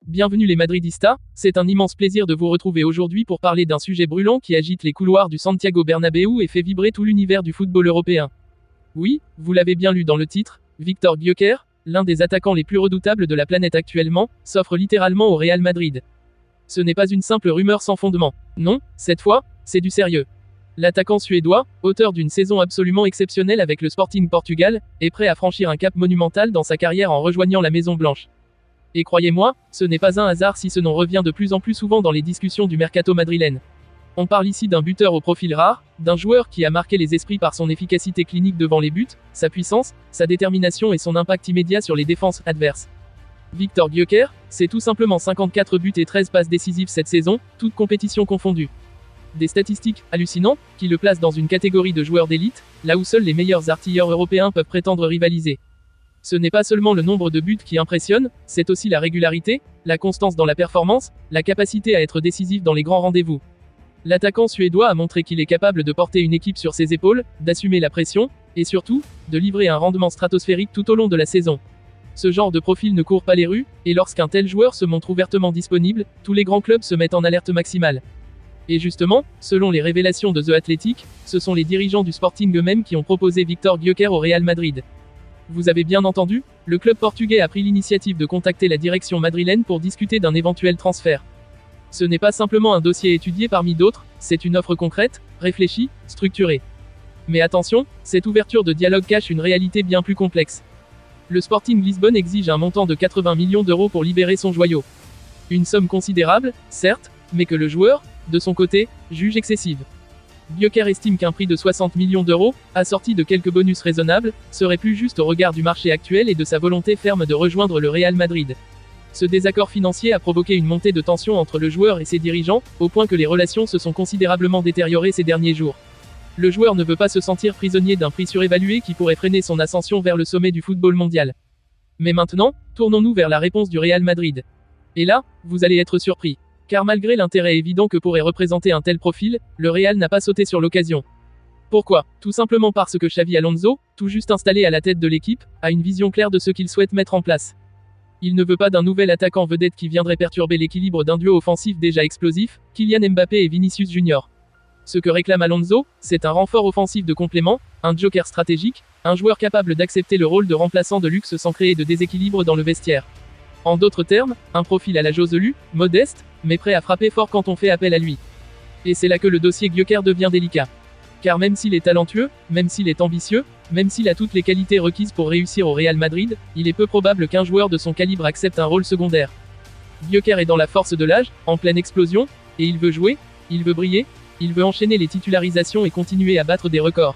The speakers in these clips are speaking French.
Bienvenue les Madridistas, c'est un immense plaisir de vous retrouver aujourd'hui pour parler d'un sujet brûlant qui agite les couloirs du Santiago Bernabéu et fait vibrer tout l'univers du football européen. Oui, vous l'avez bien lu dans le titre, Víctor Gyökeres, l'un des attaquants les plus redoutables de la planète actuellement, s'offre littéralement au Real Madrid. Ce n'est pas une simple rumeur sans fondement. Non, cette fois, c'est du sérieux. L'attaquant suédois, auteur d'une saison absolument exceptionnelle avec le Sporting Portugal, est prêt à franchir un cap monumental dans sa carrière en rejoignant la Maison Blanche. Et croyez-moi, ce n'est pas un hasard si ce nom revient de plus en plus souvent dans les discussions du mercato madrilène. On parle ici d'un buteur au profil rare, d'un joueur qui a marqué les esprits par son efficacité clinique devant les buts, sa puissance, sa détermination et son impact immédiat sur les défenses adverses. Víctor Gyökeres, c'est tout simplement 54 buts et 13 passes décisives cette saison, toutes compétitions confondues. Des statistiques hallucinantes, qui le placent dans une catégorie de joueurs d'élite, là où seuls les meilleurs artilleurs européens peuvent prétendre rivaliser. Ce n'est pas seulement le nombre de buts qui impressionne, c'est aussi la régularité, la constance dans la performance, la capacité à être décisif dans les grands rendez-vous. L'attaquant suédois a montré qu'il est capable de porter une équipe sur ses épaules, d'assumer la pression, et surtout, de livrer un rendement stratosphérique tout au long de la saison. Ce genre de profil ne court pas les rues, et lorsqu'un tel joueur se montre ouvertement disponible, tous les grands clubs se mettent en alerte maximale. Et justement, selon les révélations de The Athletic, ce sont les dirigeants du Sporting eux-mêmes qui ont proposé Víctor Gyökeres au Real Madrid. Vous avez bien entendu, le club portugais a pris l'initiative de contacter la direction madrilène pour discuter d'un éventuel transfert. Ce n'est pas simplement un dossier étudié parmi d'autres, c'est une offre concrète, réfléchie, structurée. Mais attention, cette ouverture de dialogue cache une réalité bien plus complexe. Le Sporting Lisbonne exige un montant de 80 millions d'euros pour libérer son joyau. Une somme considérable, certes, mais que le joueur, de son côté, juge excessive. Gyökeres estime qu'un prix de 60 millions d'euros, assorti de quelques bonus raisonnables, serait plus juste au regard du marché actuel et de sa volonté ferme de rejoindre le Real Madrid. Ce désaccord financier a provoqué une montée de tension entre le joueur et ses dirigeants, au point que les relations se sont considérablement détériorées ces derniers jours. Le joueur ne veut pas se sentir prisonnier d'un prix surévalué qui pourrait freiner son ascension vers le sommet du football mondial. Mais maintenant, tournons-nous vers la réponse du Real Madrid. Et là, vous allez être surpris. Car malgré l'intérêt évident que pourrait représenter un tel profil, le Real n'a pas sauté sur l'occasion. Pourquoi? Tout simplement parce que Xavi Alonso, tout juste installé à la tête de l'équipe, a une vision claire de ce qu'il souhaite mettre en place. Il ne veut pas d'un nouvel attaquant vedette qui viendrait perturber l'équilibre d'un duo offensif déjà explosif, Kylian Mbappé et Vinicius Junior. Ce que réclame Alonso, c'est un renfort offensif de complément, un joker stratégique, un joueur capable d'accepter le rôle de remplaçant de luxe sans créer de déséquilibre dans le vestiaire. En d'autres termes, un profil à la Joselu, modeste, mais prêt à frapper fort quand on fait appel à lui. Et c'est là que le dossier Gyökeres devient délicat. Car même s'il est talentueux, même s'il est ambitieux, même s'il a toutes les qualités requises pour réussir au Real Madrid, il est peu probable qu'un joueur de son calibre accepte un rôle secondaire. Gyökeres est dans la force de l'âge, en pleine explosion, et il veut jouer, il veut briller, il veut enchaîner les titularisations et continuer à battre des records.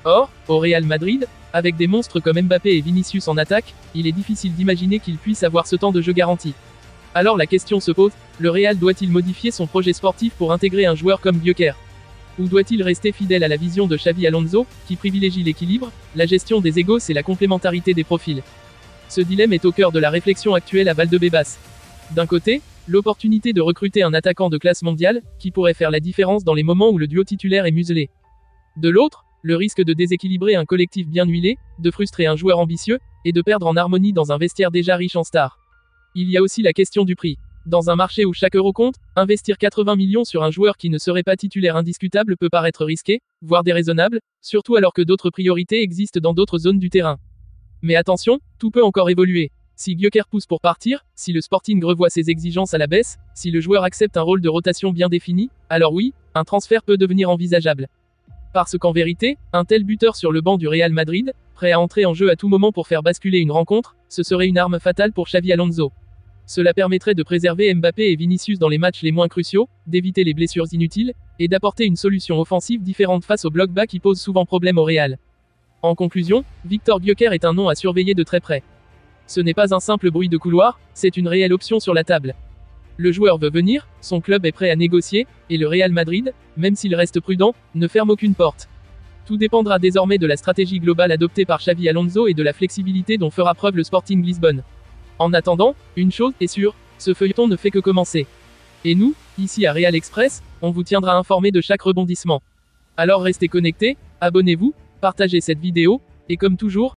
Or, au Real Madrid, avec des monstres comme Mbappé et Vinicius en attaque, il est difficile d'imaginer qu'il puisse avoir ce temps de jeu garanti. Alors la question se pose, le Real doit-il modifier son projet sportif pour intégrer un joueur comme Gyökeres? Ou doit-il rester fidèle à la vision de Xavi Alonso, qui privilégie l'équilibre, la gestion des égos et la complémentarité des profils? Ce dilemme est au cœur de la réflexion actuelle à Valdebebas. D'un côté, l'opportunité de recruter un attaquant de classe mondiale, qui pourrait faire la différence dans les moments où le duo titulaire est muselé. De l'autre, le risque de déséquilibrer un collectif bien huilé, de frustrer un joueur ambitieux, et de perdre en harmonie dans un vestiaire déjà riche en stars. Il y a aussi la question du prix. Dans un marché où chaque euro compte, investir 80 millions sur un joueur qui ne serait pas titulaire indiscutable peut paraître risqué, voire déraisonnable, surtout alors que d'autres priorités existent dans d'autres zones du terrain. Mais attention, tout peut encore évoluer. Si Gyökeres pousse pour partir, si le Sporting revoit ses exigences à la baisse, si le joueur accepte un rôle de rotation bien défini, alors oui, un transfert peut devenir envisageable. Parce qu'en vérité, un tel buteur sur le banc du Real Madrid, prêt à entrer en jeu à tout moment pour faire basculer une rencontre, ce serait une arme fatale pour Xavi Alonso. Cela permettrait de préserver Mbappé et Vinicius dans les matchs les moins cruciaux, d'éviter les blessures inutiles, et d'apporter une solution offensive différente face au bloc bas qui pose souvent problème au Real. En conclusion, Víctor Gyökeres est un nom à surveiller de très près. Ce n'est pas un simple bruit de couloir, c'est une réelle option sur la table. Le joueur veut venir, son club est prêt à négocier, et le Real Madrid, même s'il reste prudent, ne ferme aucune porte. Tout dépendra désormais de la stratégie globale adoptée par Xavi Alonso et de la flexibilité dont fera preuve le Sporting Lisbonne. En attendant, une chose est sûre, ce feuilleton ne fait que commencer. Et nous, ici à Real Express, on vous tiendra informé de chaque rebondissement. Alors restez connectés, abonnez-vous, partagez cette vidéo, et comme toujours,